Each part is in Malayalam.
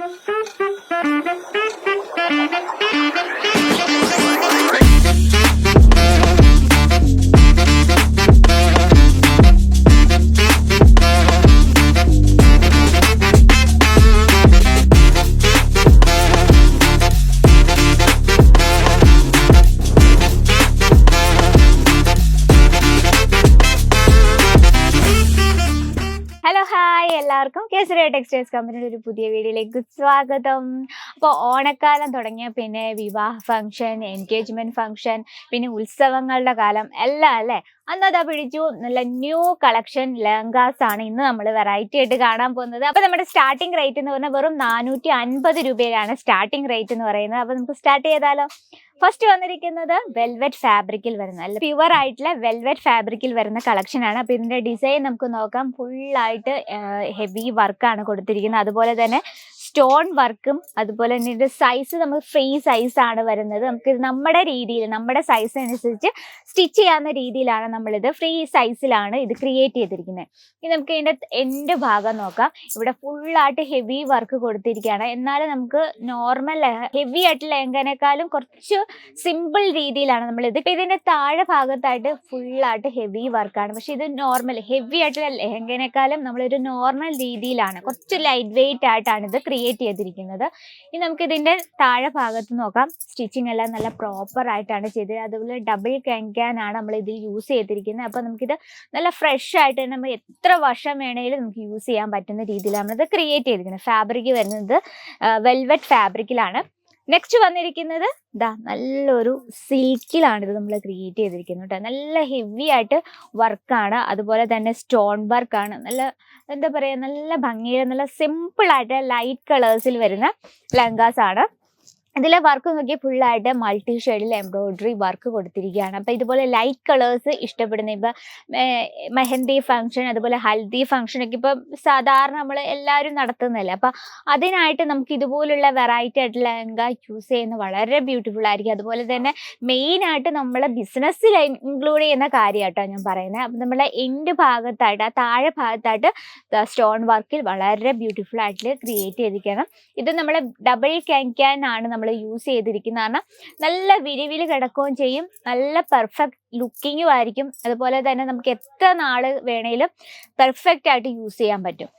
ഹലോ ഹായ് എല്ലാവർക്കും കേസരിയ ടെക്സ്റ്റൈൽസ് കമ്പനിയുടെ ഒരു പുതിയ വീഡിയോയിലേക്ക് സ്വാഗതം. അപ്പോൾ ഓണക്കാലം തുടങ്ങിയ പിന്നെ വിവാഹ ഫംഗ്ഷൻ, എൻഗേജ്മെന്റ് ഫംഗ്ഷൻ, പിന്നെ ഉത്സവങ്ങളുടെ കാലം എല്ലാം അല്ലേ. അന്നതാ പിടിച്ചു നല്ല ന്യൂ കളക്ഷൻ ലെഹങ്കാസ് ആണ് ഇന്ന് നമ്മൾ വെറൈറ്റി ആയിട്ട് കാണാൻ പോകുന്നത്. അപ്പോൾ നമ്മുടെ സ്റ്റാർട്ടിംഗ് റേറ്റ് എന്ന് പറഞ്ഞാൽ വെറും 450 രൂപയിലാണ് സ്റ്റാർട്ടിംഗ് റേറ്റ് എന്ന് പറയുന്നത്. അപ്പോൾ നമുക്ക് സ്റ്റാർട്ട് ചെയ്താലോ? ഫസ്റ്റ് വന്നിരിക്കുന്നത് വെൽവെറ്റ് ഫാബ്രിക്കിൽ വരുന്ന നല്ല പ്യുവർ ആയിട്ടുള്ള വെൽവെറ്റ് ഫാബ്രിക്കിൽ വരുന്ന കളക്ഷൻ ആണ്. അപ്പോൾ ഇതിന്റെ ഡിസൈൻ നമുക്ക് നോക്കാം. ഫുള്ളായിട്ട് ഹെവി വർക്കാണ് കൊടുത്തിരിക്കുന്നത്. അതുപോലെ തന്നെ സ്റ്റോൺ വർക്കും, അതുപോലെ തന്നെ ഇതിന്റെ സൈസ് നമുക്ക് ഫ്രീ സൈസ് ആണ് വരുന്നത്. നമുക്ക് നമ്മുടെ രീതിയിൽ നമ്മുടെ സൈസ് അനുസരിച്ച് സ്റ്റിച്ച് ചെയ്യാവുന്ന രീതിയിലാണ് നമ്മളിത് ഫ്രീ സൈസിലാണ് ഇത് ക്രിയേറ്റ് ചെയ്തിരിക്കുന്നത്. ഇനി നമുക്ക് ഇതിന്റെ എൻഡ് ഭാഗം നോക്കാം. ഇവിടെ ഫുള്ളായിട്ട് ഹെവി വർക്ക് കൊടുത്തിരിക്കുകയാണ്. എന്നാലും നമുക്ക് നോർമൽ ഹെവി ആയിട്ടുള്ള ലെഹങ്കനേക്കാളും കുറച്ച് സിമ്പിൾ രീതിയിലാണ് നമ്മളിത്. ഇപ്പം ഇതിന്റെ താഴെ ഭാഗത്തായിട്ട് ഫുള്ളായിട്ട് ഹെവി വർക്കാണ്. പക്ഷെ ഇത് നോർമൽ ഹെവി ആയിട്ടുള്ള ലെഹങ്കനേക്കാളും നമ്മളൊരു നോർമൽ രീതിയിലാണ്, കുറച്ച് ലൈറ്റ് വെയിറ്റ് ആയിട്ടാണ് ഇത് ക്രിയേറ്റ് ചെയ്തിരിക്കുന്നത്. ഇനി നമുക്ക് ഇതിന്റെ താഴെ ഭാഗത്ത് നോക്കാം. സ്റ്റിച്ചിങ് എല്ലാം നല്ല പ്രോപ്പർ ആയിട്ടാണ് ചെയ്തത്. അതുപോലെ ഡബിൾ ക്യാനാണ് നമ്മൾ ഇതിൽ യൂസ് ചെയ്തിരിക്കുന്നത്. അപ്പോൾ നമുക്കിത് നല്ല ഫ്രഷ് ആയിട്ട് നമ്മൾ എത്ര വർഷം വേണമെങ്കിലും നമുക്ക് യൂസ് ചെയ്യാൻ പറ്റുന്ന രീതിയിലാണ് നമ്മളിത് ക്രിയേറ്റ് ചെയ്തിരിക്കുന്നത്. ഫാബ്രിക് വരുന്നത് വെൽവെറ്റ് ഫാബ്രിക്കിലാണ്. നെക്സ്റ്റ് വന്നിരിക്കുന്നത് നല്ലൊരു സിൽക്കിലാണ് ഇത് നമ്മൾ ക്രിയേറ്റ് ചെയ്തിരിക്കുന്നത് കേട്ടോ. നല്ല ഹെവി ആയിട്ട് വർക്കാണ്. അതുപോലെ തന്നെ സ്റ്റോൺ വർക്കാണ്. നല്ല എന്താ പറയുക, നല്ല ഭംഗിയിൽ നല്ല സിമ്പിളായിട്ട് ലൈറ്റ് കളേഴ്സിൽ വരുന്ന ലെഹങ്കാസ് ആണ്. ഇതിലെ വർക്ക് നോക്കിയാൽ ഫുള്ളായിട്ട് മൾട്ടി ഷെയ്ഡിൽ എംബ്രോയിഡറി വർക്ക് കൊടുത്തിരിക്കുകയാണ്. അപ്പോൾ ഇതുപോലെ ലൈറ്റ് കളേഴ്സ് ഇഷ്ടപ്പെടുന്ന ഇപ്പം മെഹന്തി ഫംഗ്ഷൻ, അതുപോലെ ഹൽദി ഫംഗ്ഷനൊക്കെ ഇപ്പം സാധാരണ നമ്മൾ എല്ലാവരും നടത്തുന്നതല്ലേ. അപ്പം അതിനായിട്ട് നമുക്ക് ഇതുപോലുള്ള വെറൈറ്റി ആയിട്ടുള്ള ലെഹങ്ക ചൂസ് ചെയ്യുന്നത് വളരെ ബ്യൂട്ടിഫുൾ ആയിരിക്കും. അതുപോലെ തന്നെ മെയിനായിട്ട് നമ്മളെ ബിസിനസ്സിൽ ഇൻക്ലൂഡ് ചെയ്യുന്ന കാര്യമായിട്ടോ ഞാൻ പറയുന്നത്. അപ്പം നമ്മളെ എൻഡ് ഭാഗത്തായിട്ട് ആ താഴെ ഭാഗത്തായിട്ട് സ്റ്റോൺ വർക്കിൽ വളരെ ബ്യൂട്ടിഫുൾ ആയിട്ട് ക്രിയേറ്റ് ചെയ്തിരിക്കണം. ഇത് നമ്മൾ ഡബിൾ ക്യാൻ ആണ് നമ്മൾ യൂസ് ചെയ്തിരിക്കുന്ന. കാരണം നല്ല വിരിവിൽ കിടക്കുകയും ചെയ്യും, നല്ല പെർഫെക്റ്റ് ലുക്കിങ്ങും ആയിരിക്കും. അതുപോലെ തന്നെ നമുക്ക് എത്ര നാള് വേണേലും പെർഫെക്റ്റ് ആയിട്ട് യൂസ് ചെയ്യാൻ പറ്റും.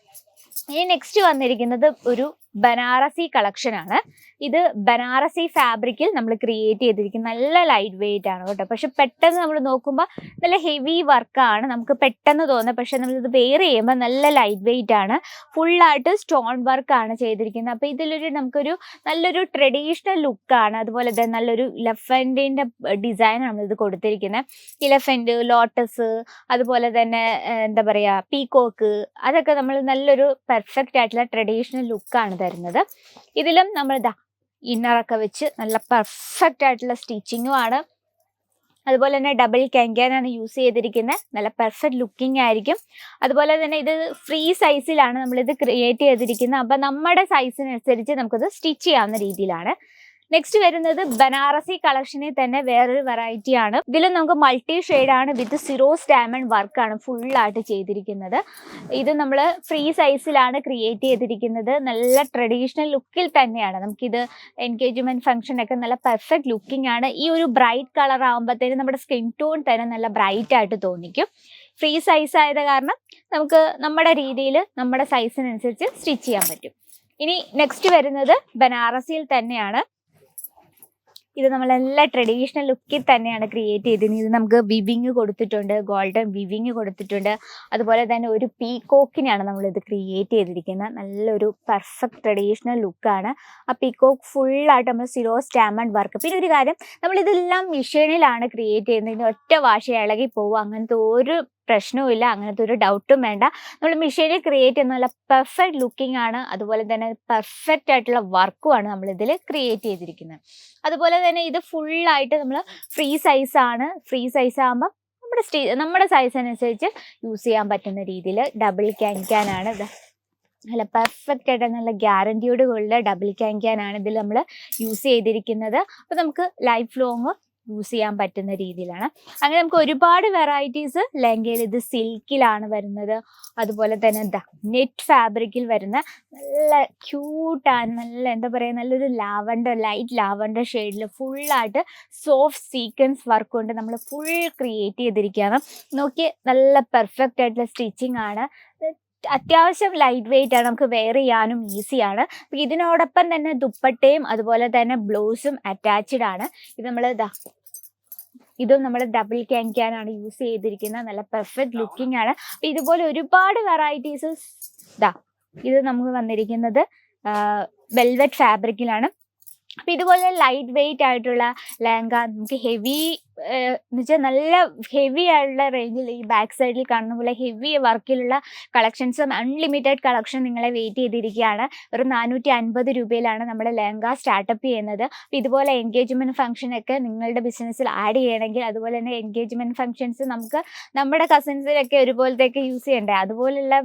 ഇനി നെക്സ്റ്റ് വന്നിരിക്കുന്നത് ഒരു ബനാറസി കളക്ഷൻ ആണ്. ഇത് ബനാറസി ഫാബ്രിക്കിൽ നമ്മൾ ക്രിയേറ്റ് ചെയ്തിരിക്കുന്നത്. നല്ല ലൈറ്റ് വെയിറ്റ് ആണ് കേട്ടോ. പക്ഷെ പെട്ടെന്ന് നമ്മൾ നോക്കുമ്പോൾ നല്ല ഹെവി വർക്കാണ് നമുക്ക് പെട്ടെന്ന് തോന്നുന്നത്. പക്ഷെ നമ്മളിത് വെയർ ചെയ്യുമ്പോൾ നല്ല ലൈറ്റ് വെയിറ്റ് ആണ്. ഫുള്ളായിട്ട് സ്റ്റോൺ വർക്കാണ് ചെയ്തിരിക്കുന്നത്. അപ്പോൾ ഇതിലൊരു നമുക്കൊരു നല്ലൊരു ട്രഡീഷണൽ ലുക്കാണ്. അതുപോലെ തന്നെ നല്ലൊരു ഇലഫൻറ്റിൻ്റെ ഡിസൈനാണ് നമ്മളിത് കൊടുത്തിരിക്കുന്നത്. ഇലഫൻറ്റ്, ലോട്ടസ്, അതുപോലെ തന്നെ എന്താ പറയുക പീകോക്ക്, അതൊക്കെ നമ്മൾ നല്ലൊരു പെർഫെക്റ്റ് ആയിട്ടുള്ള ട്രഡീഷണൽ ലുക്കാണ് തരുന്നത്. ഇതിലും നമ്മൾ ഇന്നറൊക്കെ വെച്ച് നല്ല പെർഫെക്റ്റ് ആയിട്ടുള്ള സ്റ്റിച്ചിങ്ങും ആണ്. അതുപോലെ തന്നെ ഡബിൾ ക്യാനാണ് യൂസ് ചെയ്തിരിക്കുന്നത്. നല്ല പെർഫെക്റ്റ് ലുക്കിംഗ് ആയിരിക്കും. അതുപോലെ തന്നെ ഇത് ഫ്രീ സൈസിലാണ് നമ്മളിത് ക്രിയേറ്റ് ചെയ്തിരിക്കുന്നത്. അപ്പം നമ്മുടെ സൈസിനനുസരിച്ച് നമുക്കത് സ്റ്റിച്ച് ചെയ്യാവുന്ന രീതിയിലാണ്. നെക്സ്റ്റ് വരുന്നത് ബനാറസി കളക്ഷനിൽ തന്നെ വേറൊരു വെറൈറ്റി ആണ്. ഇതിൽ നമുക്ക് മൾട്ടി ഷെയ്ഡാണ് വിത്ത് സിറോസ് ഡയമണ്ട് വർക്കാണ് ഫുള്ളായിട്ട് ചെയ്തിരിക്കുന്നത്. ഇത് നമ്മൾ ഫ്രീ സൈസിലാണ് ക്രിയേറ്റ് ചെയ്തിരിക്കുന്നത്. നല്ല ട്രഡീഷണൽ ലുക്കിൽ തന്നെയാണ്. നമുക്കിത് എൻഗേജ്മെന്റ് ഫംഗ്ഷനൊക്കെ നല്ല പെർഫെക്റ്റ് ലുക്കിംഗ് ആണ്. ഈ ഒരു ബ്രൈറ്റ് കളർ ആകുമ്പോഴത്തേനും നമ്മുടെ സ്കിൻ ടോൺ തന്നെ നല്ല ബ്രൈറ്റ് ആയിട്ട് തോന്നിക്കും. ഫ്രീ സൈസ് ആയത് കാരണം നമുക്ക് നമ്മുടെ രീതിയിൽ നമ്മുടെ സൈസിനനുസരിച്ച് സ്റ്റിച്ച് ചെയ്യാൻ പറ്റും. ഇനി നെക്സ്റ്റ് വരുന്നത് ബനാറസിയിൽ തന്നെയാണ്. ഇത് നമ്മളെല്ലാം ട്രഡീഷണൽ ലുക്കിൽ തന്നെയാണ് ക്രിയേറ്റ് ചെയ്തിരുന്നത്. ഇത് നമുക്ക് വിവിങ് കൊടുത്തിട്ടുണ്ട്, ഗോൾഡൻ വിവിങ് കൊടുത്തിട്ടുണ്ട്. അതുപോലെ തന്നെ ഒരു പീകോക്കിനാണ് നമ്മളിത് ക്രിയേറ്റ് ചെയ്തിരിക്കുന്നത്. നല്ലൊരു പെർഫെക്റ്റ് ട്രഡീഷണൽ ലുക്കാണ്. ആ പീകോക്ക് ഫുള്ളായിട്ട് നമ്മൾ സിറോസ് ഡയമണ്ട് വർക്ക്. പിന്നെ ഒരു കാര്യം, നമ്മളിതെല്ലാം മെഷീനിലാണ് ക്രിയേറ്റ് ചെയ്യുന്നത്. ഇതിന് ഒറ്റ വാഷ ഇളകി പോകും, അങ്ങനത്തെ ഒരു പ്രശ്നവുമില്ല, അങ്ങനത്തെ ഒരു ഡൗട്ടും വേണ്ട. നമ്മൾ മെഷീനിൽ ക്രിയേറ്റ് ചെയ്യുന്ന നല്ല പെർഫെക്റ്റ് ലുക്കിംഗ് ആണ്. അതുപോലെ തന്നെ പെർഫെക്റ്റ് ആയിട്ടുള്ള വർക്കുമാണ് നമ്മളിതിൽ ക്രിയേറ്റ് ചെയ്തിരിക്കുന്നത്. അതുപോലെ തന്നെ ഇത് ഫുള്ളായിട്ട് നമ്മൾ ഫ്രീ സൈസാണ്. ഫ്രീ സൈസ് ആകുമ്പോൾ നമ്മുടെ സൈസ് അനുസരിച്ച് യൂസ് ചെയ്യാൻ പറ്റുന്ന രീതിയിൽ ഡബിൾ ക്യാനാണ് ഇത്. നല്ല പെർഫെക്റ്റ് ആയിട്ട് നല്ല ഗ്യാരണ്ടിയോട് കൂടിയ ഡബിൾ ക്യാനാണ് ഇതിൽ നമ്മൾ യൂസ് ചെയ്തിരിക്കുന്നത്. അപ്പോൾ നമുക്ക് ലൈഫ് ലോങ് യൂസ് ചെയ്യാൻ പറ്റുന്ന രീതിയിലാണ്. അങ്ങനെ നമുക്ക് ഒരുപാട് വെറൈറ്റീസ് ലെഹങ്കയിൽ ഇത് സിൽക്കിലാണ് വരുന്നത്. അതുപോലെ തന്നെ നെറ്റ് ഫാബ്രിക്കിൽ വരുന്ന നല്ല ക്യൂട്ടാണ്, നല്ല എന്താ പറയുക, നല്ലൊരു ലൈറ്റ് ലാവണ്ടർ ഷെയ്ഡിൽ ഫുള്ളായിട്ട് സോഫ്റ്റ് സീക്വൻസ് വർക്ക് കൊണ്ട് നമ്മൾ ഫുൾ ക്രിയേറ്റ് ചെയ്തിരിക്കുകയാണ്. നോക്കി, നല്ല പെർഫെക്റ്റ് ആയിട്ടുള്ള സ്റ്റിച്ചിങ് ആണ്. അത്യാവശ്യം ലൈറ്റ് വെയിറ്റ് ആണ്, നമുക്ക് വെയർ ചെയ്യാനും ഈസിയാണ്. ഇതിനോടൊപ്പം തന്നെ ദുപ്പട്ടയും അതുപോലെ തന്നെ ബ്ലൗസും അറ്റാച്ച്ഡ് ആണ്. ഇതും നമ്മൾ ഡബിൾ ക്യാൻക്യാനാണ് യൂസ് ചെയ്തിരിക്കുന്നത്. നല്ല പെർഫെക്റ്റ് ലുക്കിംഗ് ആണ്. ഇതുപോലെ ഒരുപാട് വെറൈറ്റീസ് ഇത് നമുക്ക് വന്നിരിക്കുന്നത് വെൽവെറ്റ് ഫാബ്രിക്കിലാണ്. അപ്പം ഇതുപോലെ ലൈറ്റ് വെയിറ്റ് ആയിട്ടുള്ള ലെഹങ്ക നമുക്ക് ഹെവി എന്ന് വെച്ചാൽ നല്ല ഹെവി ആയിട്ടുള്ള റേഞ്ചിൽ ഈ ബാക്ക് സൈഡിൽ കാണുന്ന പോലെ ഹെവി വർക്കിലുള്ള കളക്ഷൻസും അൺലിമിറ്റഡ് കളക്ഷൻ നിങ്ങളെ വെയിറ്റ് ചെയ്തിരിക്കുകയാണ്. ഒരു 450 രൂപയിലാണ് നമ്മുടെ ലെഹങ്ക സ്റ്റാർട്ടപ്പ് ചെയ്യുന്നത്. അപ്പം ഇതുപോലെ എൻഗേജ്മെൻറ്റ് ഫംഗ്ഷനൊക്കെ നിങ്ങളുടെ ബിസിനസ്സിൽ ആഡ് ചെയ്യണമെങ്കിൽ, അതുപോലെ തന്നെ എൻഗേജ്മെൻറ്റ് ഫംഗ്ഷൻസ് നമുക്ക് നമ്മുടെ കസിൻസിലൊക്കെ ഒരുപോലത്തേക്ക് യൂസ് ചെയ്യണ്ടേ, അതുപോലുള്ള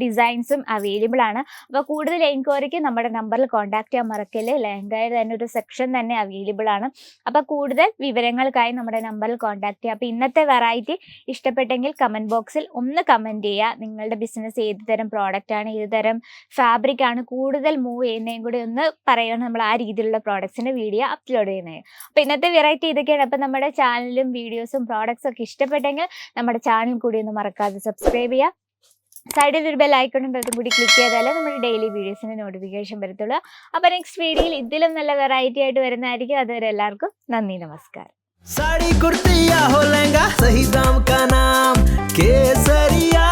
ഡിസൈൻസും അവൈലബിൾ ആണ്. അപ്പോൾ കൂടുതൽ എൻക്വയറിക്ക് നമ്മുടെ നമ്പറിൽ കോൺടാക്ട് ചെയ്യാൻ മറക്കല്ലേ. ലെഹങ്കയുടെ തന്നെ ഒരു സെക്ഷൻ തന്നെ അവൈലബിൾ ആണ്. അപ്പോൾ കൂടുതൽ വിവരങ്ങൾക്കായി നമ്മുടെ നമ്പറിൽ കോൺടാക്ട് ചെയ്യുക. അപ്പോൾ ഇന്നത്തെ വെറൈറ്റി ഇഷ്ടപ്പെട്ടെങ്കിൽ കമൻറ്റ് ബോക്സിൽ ഒന്ന് കമൻറ്റ് ചെയ്യുക. നിങ്ങളുടെ ബിസിനസ് ഏത് തരം പ്രോഡക്റ്റ് ആണ്, ഏത് തരം ഫാബ്രിക് ആണ് കൂടുതൽ മൂവ് ചെയ്യുന്നതും കൂടി ഒന്ന് പറയുകയാണ്. നമ്മൾ ആ രീതിയിലുള്ള പ്രോഡക്ട്സിൻ്റെ വീഡിയോ അപ്ലോഡ് ചെയ്യുന്നത്. അപ്പോൾ ഇന്നത്തെ വെറൈറ്റി ഇതൊക്കെയാണ്. അപ്പോൾ നമ്മുടെ ചാനലും വീഡിയോസും പ്രോഡക്ട്സും ഒക്കെ ഇഷ്ടപ്പെട്ടെങ്കിൽ നമ്മുടെ ചാനൽ കൂടി ഒന്ന് മറക്കാതെ സബ്സ്ക്രൈബ് ചെയ്യുക. സൈഡിൽ ഒരു ബെൽ ഐക്കൺ ഉണ്ട്, അതും കൂടി ക്ലിക്ക് ചെയ്താലേ നമ്മുടെ ഡെയിലി വീഡിയോസിൻ്റെ നോട്ടിഫിക്കേഷൻ വരത്തുള്ളൂ. അപ്പോൾ നെക്സ്റ്റ് വീഡിയോയിൽ ഇതിലും നല്ല വെറൈറ്റി ആയിട്ട് വരുന്നതായിരിക്കും. അതുവരെ എല്ലാവർക്കും നന്ദി, നമസ്കാരം. साड़ी कुर्ती या हो लहंगा, सही दाम का नाम केसरिया,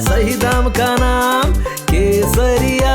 सही दाम का नाम केसरिया.